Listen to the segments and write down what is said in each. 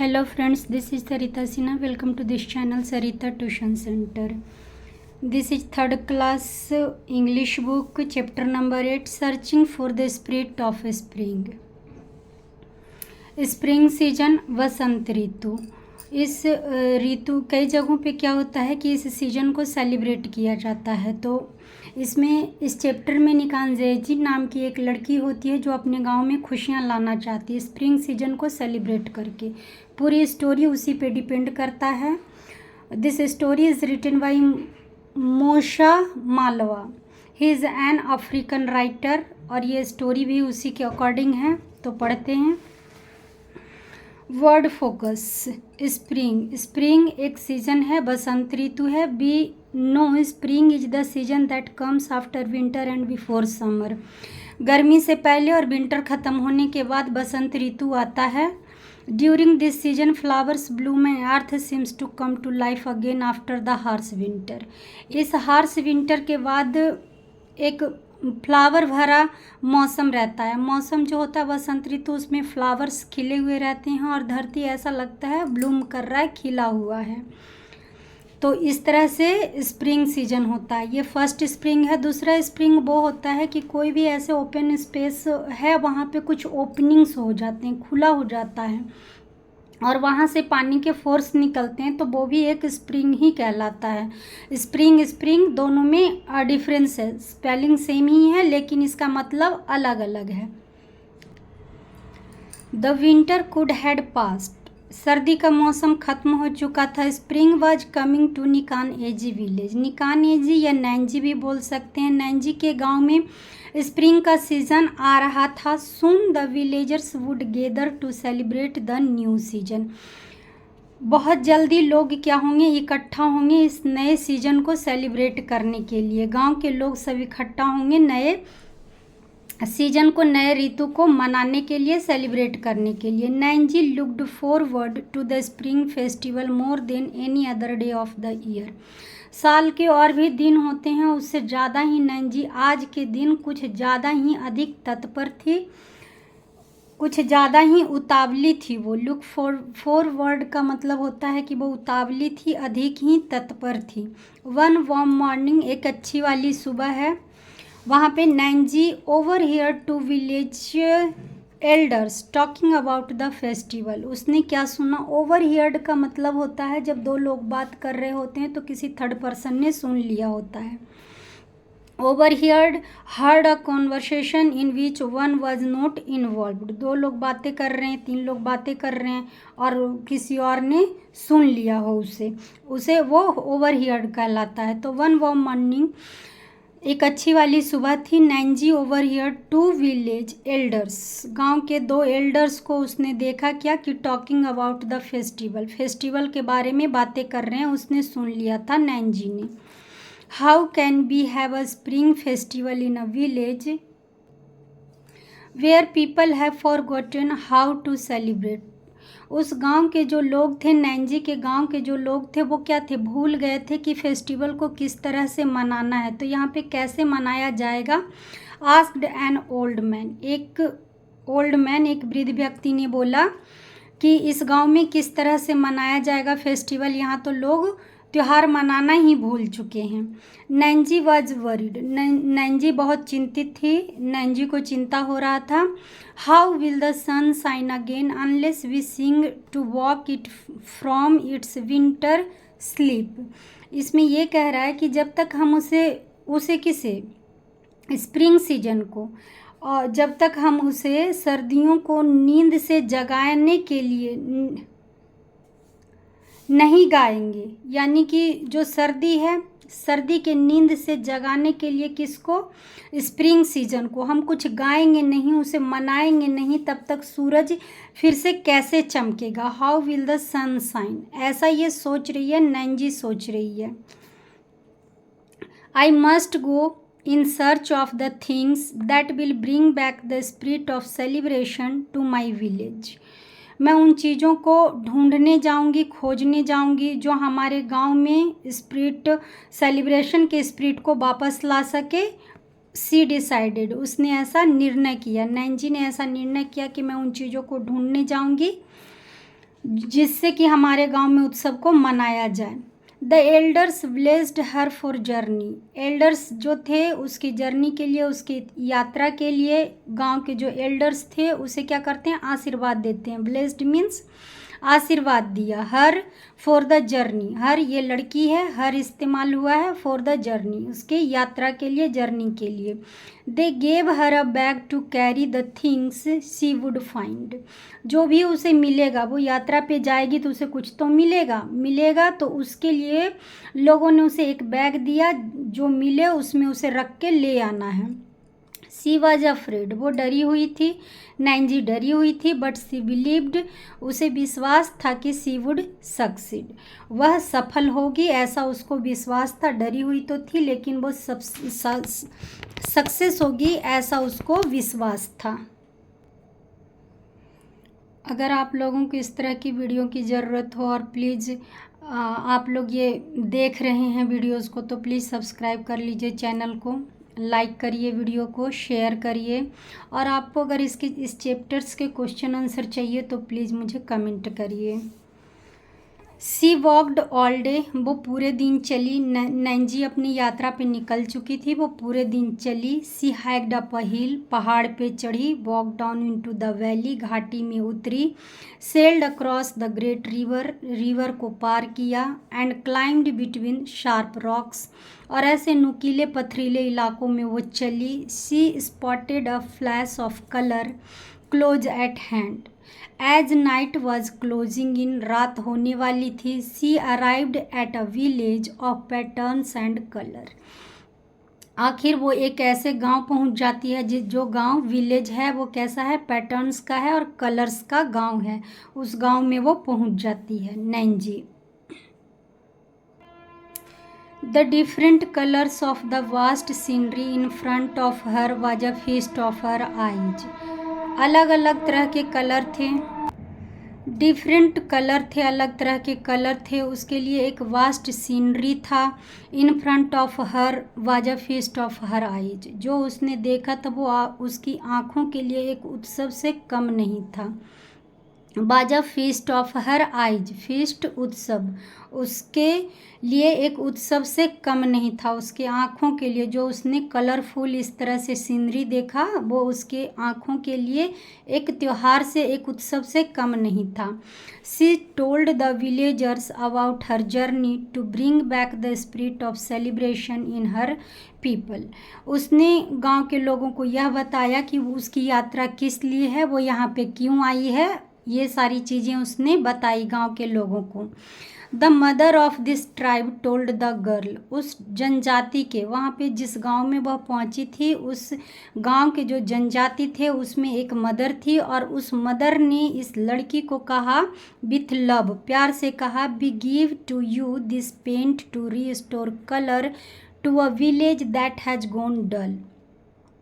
Hello friends, this is Sarita Sinha. Welcome to this channel Sarita Tuition Center. This is third class English book, chapter number 8, Searching for the Spirit of Spring. Spring season, वसंत ऋतु। इस ऋतु कई जगहों पे क्या होता है कि इस सीजन को सेलिब्रेट किया जाता है। तो इसमें इस चैप्टर में निकान जैजी नाम की एक लड़की होती है जो अपने गांव में खुशियां लाना चाहती है स्प्रिंग सीजन को सेलिब्रेट करके। पूरी स्टोरी उसी पे डिपेंड करता है। This story is written by Mosha Malva. He is an African writer और ये स्टोरी भी उसी के अकॉर्डिंग है। तो पढ़ते हैं। Word focus. स्प्रिंग। स्प्रिंग एक सीजन है, बसंत ऋतु है। Be know spring is the season that comes after winter and before summer. गर्मी से पहले और विंटर ख़त्म होने के बाद बसंत ऋतु आता है। During this season flowers bloom and earth seems to come to life again after the harsh winter. इस हार्श विंटर के बाद एक फ्लावर भरा मौसम रहता है। मौसम जो होता है बसंत ऋतु, उसमें फ्लावर्स खिले हुए रहते हैं और धरती ऐसा लगता है ब्लूम कर रहा है, खिला हुआ है। तो इस तरह से स्प्रिंग सीजन होता है। ये फर्स्ट स्प्रिंग है। दूसरा स्प्रिंग वो होता है कि कोई भी ऐसे ओपन स्पेस है, वहाँ पे कुछ ओपनिंग्स हो जाते हैं, खुला हो जाता है और वहाँ से पानी के फोर्स निकलते हैं, तो वो भी एक स्प्रिंग ही कहलाता है। स्प्रिंग दोनों में डिफरेंस है। स्पेलिंग सेम ही है लेकिन इसका मतलब अलग अलग है। The winter could had passed. सर्दी का मौसम खत्म हो चुका था। Spring was coming to Nikan Aji village. Nikan Aji या नैंजी भी बोल सकते हैं। नैंजी के गांव में स्प्रिंग का सीजन आ रहा था। Soon the villagers would gather to celebrate the new season. बहुत जल्दी लोग क्या होंगे, इकट्ठा होंगे इस नए सीजन को सेलिब्रेट करने के लिए। गांव के लोग सब इकट्ठा होंगे नए सीजन को, नए ऋतु को मनाने के लिए, सेलिब्रेट करने के लिए। Nanji looked forward to the spring festival more than any other day of the year. साल के और भी दिन होते हैं, उससे ज़्यादा ही नैंजी आज के दिन कुछ ज़्यादा ही अधिक तत्पर थी, कुछ ज़्यादा ही उतावली थी वो। लुक फॉरवर्ड का मतलब होता है कि वो उतावली थी, अधिक ही तत्पर थी। वन वार्म मॉर्निंग, एक अच्छी वाली सुबह है। वहाँ पे Nanji overhear two village elders talking about the festival. उसने क्या सुना? ओवर हियर्ड का मतलब होता है जब दो लोग बात कर रहे होते हैं तो किसी थर्ड पर्सन ने सुन लिया होता है। Over heard, heard a conversation in which one was not involved. दो लोग बातें कर रहे हैं, तीन लोग बातें कर रहे हैं और किसी और ने सुन लिया हो उसे वो ओवर हियर्ड कहलाता है। तो वन वार्म मॉर्निंग, एक अच्छी वाली सुबह थी। Nanji overhear two village elders, गांव के दो एल्डर्स को उसने देखा क्या कि talking about the festival, festival के बारे में बातें कर रहे हैं, उसने सुन लिया था नैंजी ने। How can be have a spring festival in a village where people have forgotten how to celebrate. उस गांव के जो लोग थे, नैंजी के गांव के जो लोग थे, वो क्या थे, भूल गए थे कि फेस्टिवल को किस तरह से मनाना है। तो यहाँ पे कैसे मनाया जाएगा? Asked an old man. एक ओल्ड मैन, एक वृद्ध व्यक्ति ने बोला कि इस गांव में किस तरह से मनाया जाएगा फेस्टिवल, यहाँ तो लोग त्यौहार मनाना ही भूल चुके हैं। Naezy was worried. नैंजी बहुत चिंतित थी, नैंजी को चिंता हो रहा था। How will the sun shine again unless we sing to walk it from its winter sleep. इसमें यह कह रहा है कि जब तक हम उसे किसे, स्प्रिंग सीजन को, और जब तक हम उसे सर्दियों को नींद से जगाने के लिए नहीं गाएंगे, यानी कि जो सर्दी है, सर्दी के नींद से जगाने के लिए किसको, स्प्रिंग सीजन को हम कुछ गाएंगे नहीं, उसे मनाएंगे नहीं, तब तक सूरज फिर से कैसे चमकेगा। How will the sun shine, ऐसा ये सोच रही है, नैंजी सोच रही है। I must go in search of the things that will bring back the spirit of celebration to my village. मैं उन चीज़ों को ढूंढने जाऊंगी, खोजने जाऊंगी जो हमारे गांव में स्पिरिट, सेलिब्रेशन के स्पिरिट को वापस ला सके। सी डिसाइडेड, उसने ऐसा निर्णय किया, नैंजी ने ऐसा निर्णय किया कि मैं उन चीज़ों को ढूंढने जाऊंगी जिससे कि हमारे गांव में उत्सव को मनाया जाए। The elders blessed her for journey, elders जो थे उसकी जर्नी के लिए, उसकी यात्रा के लिए गांव के जो एल्डर्स थे उसे क्या करते हैं, आशीर्वाद देते हैं। ब्लेस्ड मीन्स आशीर्वाद दिया। हर फॉर द जर्नी, हर ये लड़की है, हर इस्तेमाल हुआ है फॉर द जर्नी, उसके यात्रा के लिए, जर्नी के लिए। They gave her a bag to carry the things she would find, जो भी उसे मिलेगा, वो यात्रा पे जाएगी तो उसे कुछ तो मिलेगा तो उसके लिए लोगों ने उसे एक बैग दिया, जो मिले उसमें उसे रख के ले आना है। सी वॉज अफ्रेड, वो डरी हुई थी, नैंजी डरी हुई थी, बट सी बिलीव्ड, उसे विश्वास था कि सी वुड सक्सीड, वह सफल होगी, ऐसा उसको विश्वास था। डरी हुई तो थी लेकिन वो सक्सेस होगी, ऐसा उसको विश्वास था। अगर आप लोगों को इस तरह की वीडियो की ज़रूरत हो और प्लीज़ आप लोग ये देख रहे हैं वीडियोस को, तो प्लीज़ सब्सक्राइब कर लीजिए चैनल को, लाइक करिए, वीडियो को शेयर करिए, और आपको अगर इस चैप्टर्स के क्वेश्चन आंसर चाहिए तो प्लीज़ मुझे कमेंट करिए। सी वॉकड ऑल डे, वो पूरे दिन चली। नैंजी अपनी यात्रा पे निकल चुकी थी, वो पूरे दिन चली। सी हाइक्ड अप अ हिल, पहाड़ पे चढ़ी। Walk down into the valley, घाटी में उतरी। Sailed across the great river, river को पार किया। And climbed between sharp rocks, और ऐसे नुकीले पथरीले इलाकों में वो चली। She spotted a flash of colour close at hand. As night was closing in, रात होने वाली थी। She arrived at a village of patterns and colour, आखिर वो एक ऐसे गांव पहुंच जाती है जो गांव, विलेज है, वो कैसा है, पैटर्न्स का है और कलर्स का गांव है। उस गांव में वो पहुंच जाती है Nanji. The different colours of the vast scenery in front of her was a feast of her eyes, अलग अलग तरह के कलर थे, डिफरेंट कलर थे, अलग तरह के कलर थे, उसके लिए एक वास्ट सीनरी था। इन front of her was a feast of her eyes, जो उसने देखा था वो उसकी आँखों के लिए एक उत्सव से कम नहीं था। बाजा feast of her eyes, feast उत्सव, उसके लिए एक उत्सव से कम नहीं था, उसके आँखों के लिए, जो उसने कलरफुल इस तरह से सीनरी देखा वो उसके आँखों के लिए एक त्यौहार से, एक उत्सव से कम नहीं था। She told the villagers about her journey to bring back the spirit of celebration in her people, उसने गांव के लोगों को यह बताया कि उसकी यात्रा किस लिए है, वो यहाँ पे क्यों आई है, ये सारी चीज़ें उसने बताई गांव के लोगों को। The mother of this tribe told the girl, उस जनजाति के, वहाँ पे जिस गांव में वह पहुँची थी, उस गांव के जो जनजाति थे उसमें एक मदर थी, और उस मदर ने इस लड़की को कहा, विथ लव, प्यार से कहा, we give to you this paint to restore colour to a village that has gone dull,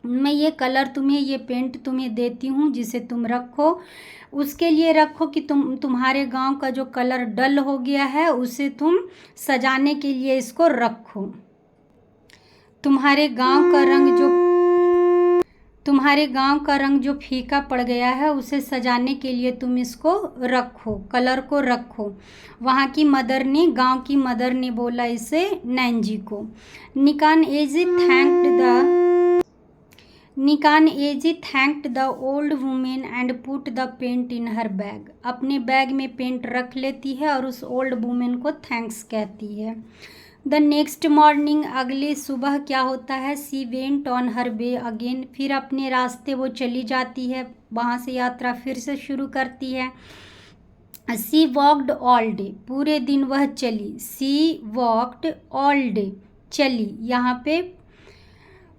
मैं ये कलर तुम्हें, ये पेंट तुम्हें देती हूँ जिसे तुम रखो, उसके लिए रखो कि तुम्हारे गांव का जो कलर डल हो गया है उसे तुम सजाने के लिए इसको रखो। तुम्हारे गांव का रंग जो फीका पड़ गया है उसे सजाने के लिए तुम इसको रखो, कलर को रखो। वहाँ की मदर ने, गांव की मदर ने बोला इसे नैंजी को। Nikan Aji thanked the old women and put the paint in her bag, अपने बैग में पेंट रख लेती है और उस ओल्ड वुमेन को थैंक्स कहती है। द नेक्स्ट मॉर्निंग, अगली सुबह क्या होता है, she went on her way again, फिर अपने रास्ते वो चली जाती है, वहाँ से यात्रा फिर से शुरू करती है। सी वॉकड ऑल डे, पूरे दिन वह चली। सी वॉकड ऑल डे, चली, यहाँ पे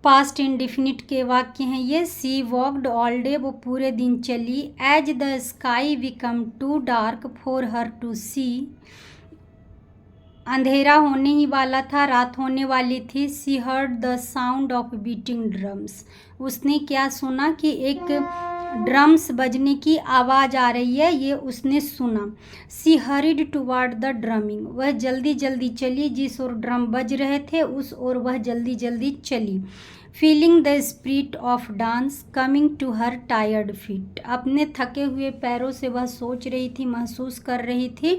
पास्ट इंडिफिनिट के वाक्य हैं ये। सी वॉकड ऑल डे, वो पूरे दिन चली। As the sky become too dark for her to see, अंधेरा होने ही वाला था, रात होने वाली थी। She heard the sound of beating drums, उसने क्या सुना कि एक ड्रम्स बजने की आवाज़ आ रही है, ये उसने सुना। सी हरिड टुवर्ड द ड्रमिंग, वह जल्दी जल्दी चली, जिस ओर ड्रम बज रहे थे उस ओर वह जल्दी जल्दी चली। Feeling the spirit of dance coming to her tired feet. अपने थके हुए पैरों से वह सोच रही थी, महसूस कर रही थी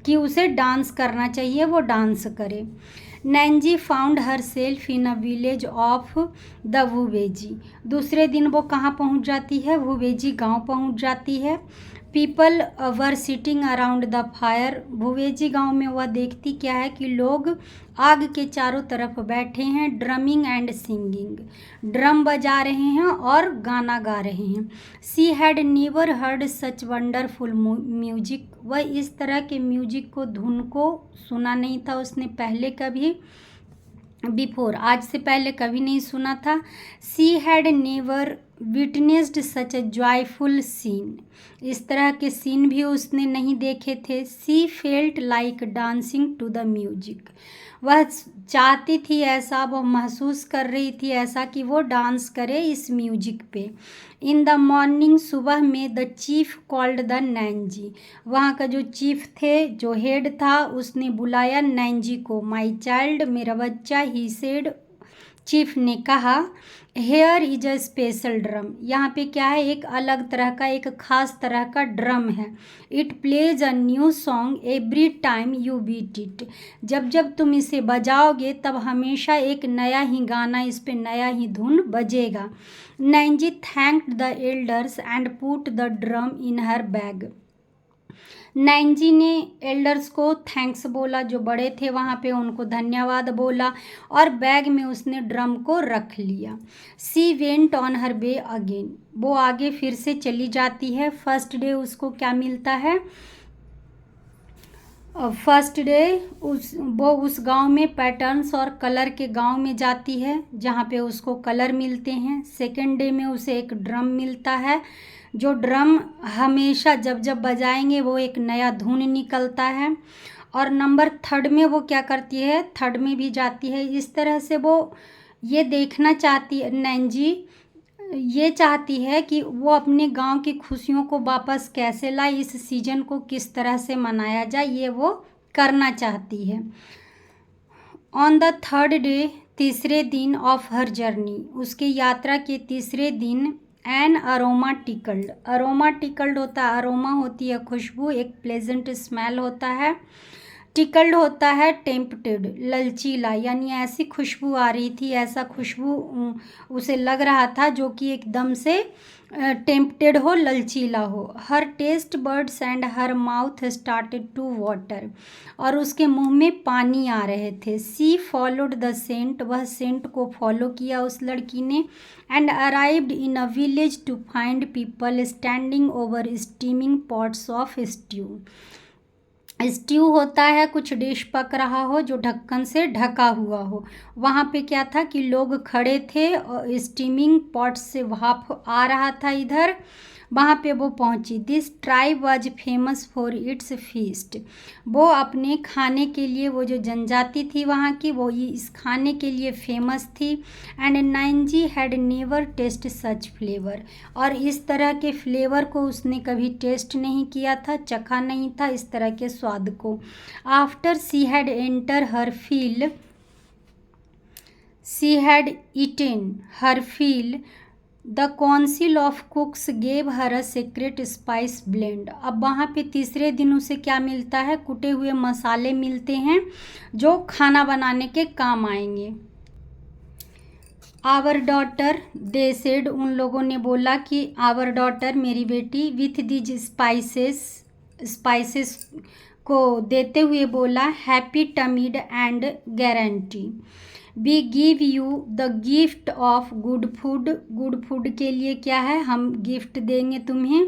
कि उसे डांस करना चाहिए, वो डांस करे। Nanji found herself in a village of the Wuvezi. दूसरे दिन वो कहाँ पहुँच जाती है? वुवेजी गांव पहुँच जाती है। People were sitting around the fire. Wuvezi गांव में वह देखती क्या है कि लोग आग के चारों तरफ बैठे हैं। ड्रमिंग एंड सिंगिंग, ड्रम बजा रहे हैं और गाना गा रहे हैं। सी had never heard such wonderful music. वह इस तरह के म्यूजिक को, धुन को सुना नहीं था उसने पहले कभी, बिफोर, आज से पहले कभी नहीं सुना था। She had never witnessed such a joyful scene. इस तरह के सीन भी उसने नहीं देखे थे। She felt like dancing to the music. वह चाहती थी ऐसा, वह महसूस कर रही थी ऐसा कि वो डांस करे इस म्यूजिक पे। इन द मॉर्निंग, सुबह में, the chief called the Naezy. वहाँ का जो चीफ थे, जो हेड था, उसने बुलाया नैंजी को। माई चाइल्ड, मेरा बच्चा, ही सेड, चीफ ने कहा। Here is a special drum. यहाँ पे क्या है? एक अलग तरह का, एक खास तरह का ड्रम है। It plays a new song every time you beat it. जब जब तुम इसे बजाओगे तब हमेशा एक नया ही गाना, इस पे नया ही धुन बजेगा। Nanji thanked the elders and put the drum in her bag. Nanji ने एल्डर्स को थैंक्स बोला, जो बड़े थे वहाँ पे उनको धन्यवाद बोला, और बैग में उसने ड्रम को रख लिया। She went on her way again. वो आगे फिर से चली जाती है। फर्स्ट डे उसको क्या मिलता है? फर्स्ट डे वो उस गांव में पैटर्न्स और कलर के गांव में जाती है जहाँ पे उसको कलर मिलते हैं। सेकेंड डे में उसे एक ड्रम मिलता है, जो ड्रम हमेशा जब जब बजाएंगे वो एक नया धुन निकलता है। और नंबर थर्ड में वो क्या करती है? थर्ड में भी जाती है। इस तरह से वो ये देखना चाहती है, नैंजी ये चाहती है कि वो अपने गांव की खुशियों को वापस कैसे लाए, इस सीजन को किस तरह से मनाया जाए, ये वो करना चाहती है। ऑन द थर्ड डे, तीसरे दिन ऑफ हर जर्नी, उसके यात्रा के तीसरे दिन, an aroma tickled. Aroma tickled होता है, अरोमा होती है खुशबू, एक प्लेजेंट स्मेल होता है। टिकल्ड होता है टेम्पटेड, ललचीला, यानी ऐसी खुशबू आ रही थी, ऐसा खुशबू उसे लग रहा था जो कि एकदम से टेम्पटेड हो, ललचीला हो। Her taste buds and her mouth started to water. और उसके मुंह में पानी आ रहे थे। She followed the scent. वह सेंट को फॉलो किया उस लड़की ने। And arrived in a village to find people standing over steaming pots of stew. Stew होता है कुछ डिश पक रहा हो जो ढक्कन से ढका हुआ हो। वहाँ पे क्या था कि लोग खड़े थे और स्टीमिंग पॉट से भाप आ रहा था इधर। वहाँ पे वो पहुँची। This tribe was famous for it's feast. वो अपने खाने के लिए, वो जो जनजाति थी वहाँ की, वो इस खाने के लिए फेमस थी। And Nanji had never taste such flavour. और इस तरह के फ्लेवर को उसने कभी टेस्ट नहीं किया था, चखा नहीं था इस तरह के स्वाद को। After she had enter her field, she had eaten her field, the council of कुक्स gave her a secret spice blend. अब वहाँ पे तीसरे दिन उसे क्या मिलता है? कुटे हुए मसाले मिलते हैं जो खाना बनाने के काम आएंगे। आवर डॉटर, दे सेड, उन लोगों ने बोला कि आवर डॉटर, मेरी बेटी, विथ दीज स्पाइसेस को देते हुए बोला, happy tummied and guarantee, we give you the gift of good food. Good food के लिए क्या है? हम गिफ्ट देंगे तुम्हें।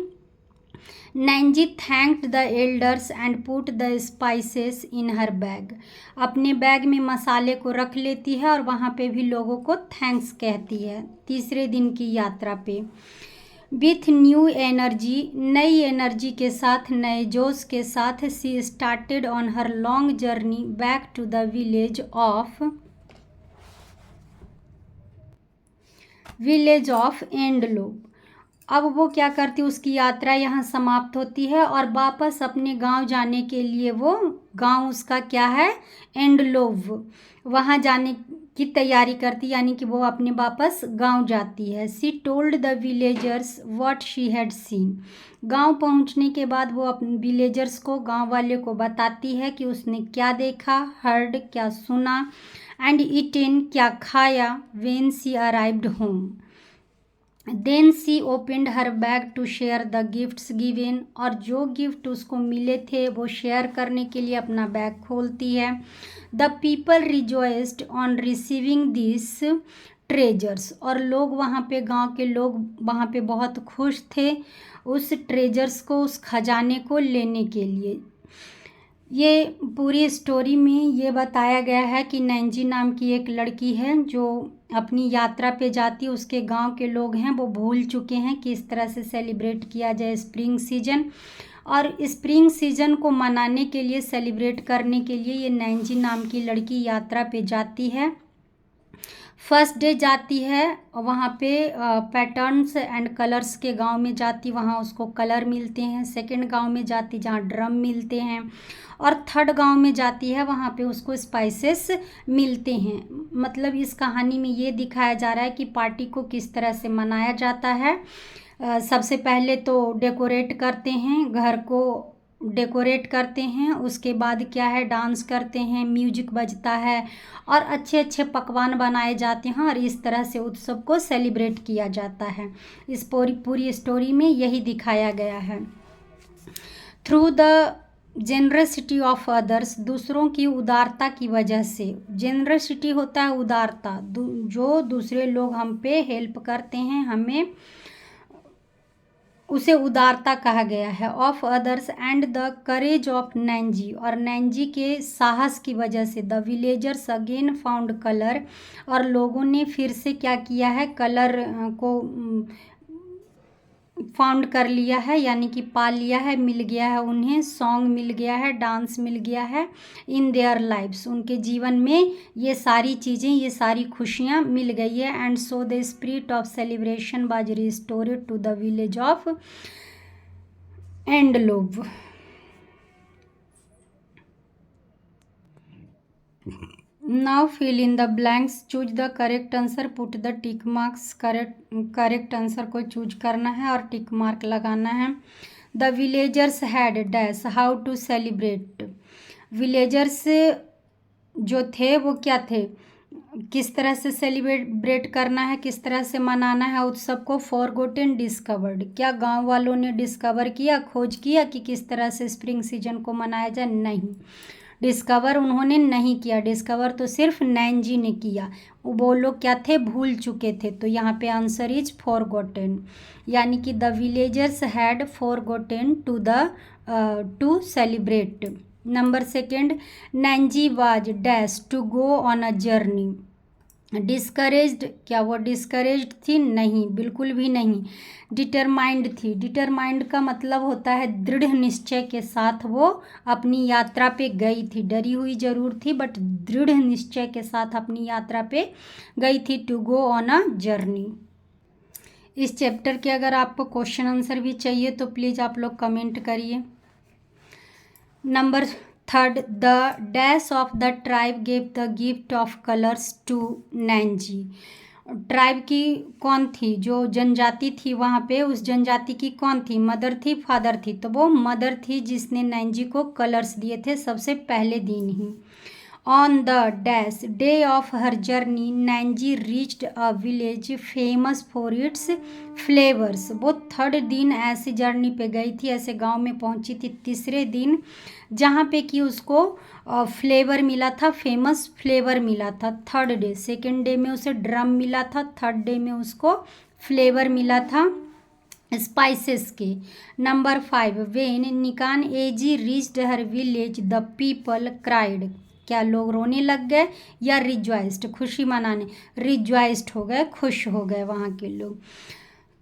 Nanji thanked the elders and put the spices in her bag. अपने बैग में मसाले को रख लेती है और वहाँ पे भी लोगों को थैंक्स कहती है तीसरे दिन की यात्रा पे। विथ न्यू एनर्जी, नई एनर्जी के साथ, नए जोश के साथ, she started on her long journey back to the village of Endlove. अब वो क्या करती, उसकी यात्रा यहाँ समाप्त होती है और वापस अपने गांव जाने के लिए, वो गांव उसका क्या है? एंडलोव। वहाँ जाने की तैयारी करती, यानी कि वो अपने वापस गांव जाती है। She told the villagers what she had seen. गांव पहुंचने के बाद वो अपने विलेजर्स को, गांव वाले को बताती है कि उसने क्या देखा, हर्ड क्या सुना, एंड ईटेन क्या खाया, when she arrived home. Then she opened her bag to share the gifts given. और जो गिफ्ट उसको मिले थे वो शेयर करने के लिए अपना बैग खोलती है। The people rejoiced on receiving this treasures. और लोग वहाँ पे, गांव के लोग वहाँ पे बहुत खुश थे उस ट्रेजर्स को, उस खजाने को लेने के लिए। ये पूरी स्टोरी में ये बताया गया है कि नैंजी नाम की एक लड़की है जो अपनी यात्रा पे जाती है। उसके गांव के लोग हैं वो भूल चुके हैं कि इस तरह से सेलिब्रेट किया जाए स्प्रिंग सीजन, और स्प्रिंग सीजन को मनाने के लिए, सेलिब्रेट करने के लिए ये नैंजी नाम की लड़की यात्रा पे जाती है। फर्स्ट डे जाती है वहाँ पे पैटर्न्स एंड कलर्स के गांव में जाती, वहाँ उसको कलर मिलते हैं। सेकंड गांव में जाती जहाँ ड्रम मिलते हैं, और थर्ड गांव में जाती है वहाँ पे उसको स्पाइसेस मिलते हैं। मतलब इस कहानी में ये दिखाया जा रहा है कि पार्टी को किस तरह से मनाया जाता है। सबसे पहले तो डेकोरेट करते हैं, घर को डेकोरेट करते हैं, उसके बाद क्या है, डांस करते हैं, म्यूजिक बजता है और अच्छे अच्छे पकवान बनाए जाते हैं, और इस तरह से उत्सव को सेलिब्रेट किया जाता है। इस पूरी स्टोरी में यही दिखाया गया है। Through the generosity of others, दूसरों की उदारता की वजह से। जेनरसिटी होता है उदारता, जो दूसरे लोग हम पे हेल्प करते हैं, हमें, उसे उदारता कहा गया है। Of others and the courage of Nanji, और नैंजी के साहस की वजह से। The villagers again found colour, और लोगों ने फिर से क्या किया है, कलर को फाउंड कर लिया है, यानी कि पा लिया है, मिल गया है उन्हें। सॉन्ग मिल गया है, डांस मिल गया है। इन देयर लाइफ्स, उनके जीवन में ये सारी चीज़ें, ये सारी खुशियाँ मिल गई है। And so the spirit of celebration was restored to the village of Endlove. Now fill in the blanks, choose the correct answer, put the tick marks. Correct answer को चूज करना है और टिक मार्क लगाना है। The villagers had dash how to celebrate. Villagers जो थे वो क्या थे, किस तरह से सेलिब्रेट करना है, किस तरह से मनाना है उत्सव को। फॉरगॉटन डिस्कवर्ड, क्या गांव वालों ने डिस्कवर किया, खोज किया कि किस तरह से स्प्रिंग सीजन को मनाया जाए? नहीं, डिस्कवर उन्होंने नहीं किया। डिस्कवर तो सिर्फ नैंजी ने किया। वो लोग क्या थे, भूल चुके थे। तो यहाँ पे आंसर इज फॉरगॉटन, यानी कि the villagers had forgotten to celebrate. Number second, Nanji was dash to go on a journey. Discouraged, क्या वो डिस्करेज्ड थी? नहीं, बिल्कुल भी नहीं। डिटरमाइंड थी। डिटरमाइंड का मतलब होता है दृढ़ निश्चय के साथ वो अपनी यात्रा पे गई थी। डरी हुई जरूर थी बट दृढ़ निश्चय के साथ अपनी यात्रा पे गई थी। To go on a journey. इस चैप्टर के अगर आपको क्वेश्चन आंसर भी चाहिए तो प्लीज़ आप लोग कमेंट करिए। Number third, the dash of the tribe gave the gift of colours to Nanji. Tribe की कौन थी, जो जनजाति थी वहाँ पे, उस जनजाति की कौन थी, मदर थी, फादर थी? तो वो मदर थी जिसने नैंजी को कलर्स दिए थे सबसे पहले दिन ही। On the dash day of her journey Nanji reached a village famous for its flavours. वो थर्ड दिन ऐसी जर्नी पे गई थी, ऐसे गांव में पहुंची थी तीसरे दिन, जहाँ पे कि उसको फ्लेवर मिला था, फेमस फ्लेवर मिला था। थर्ड डे, सेकेंड डे में उसे ड्रम मिला था, थर्ड डे में उसको फ्लेवर मिला था स्पाइसेस के। Number 5, when Nikan Aji reached her village the people cried. क्या लोग रोने लग गए या रिजॉइस्ड, खुशी मनाने? रिजॉइस्ड हो गए, खुश हो गए वहाँ के लोग।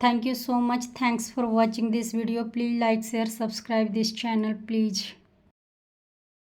Thank you so much, thanks for watching this video. Please like share subscribe this channel please.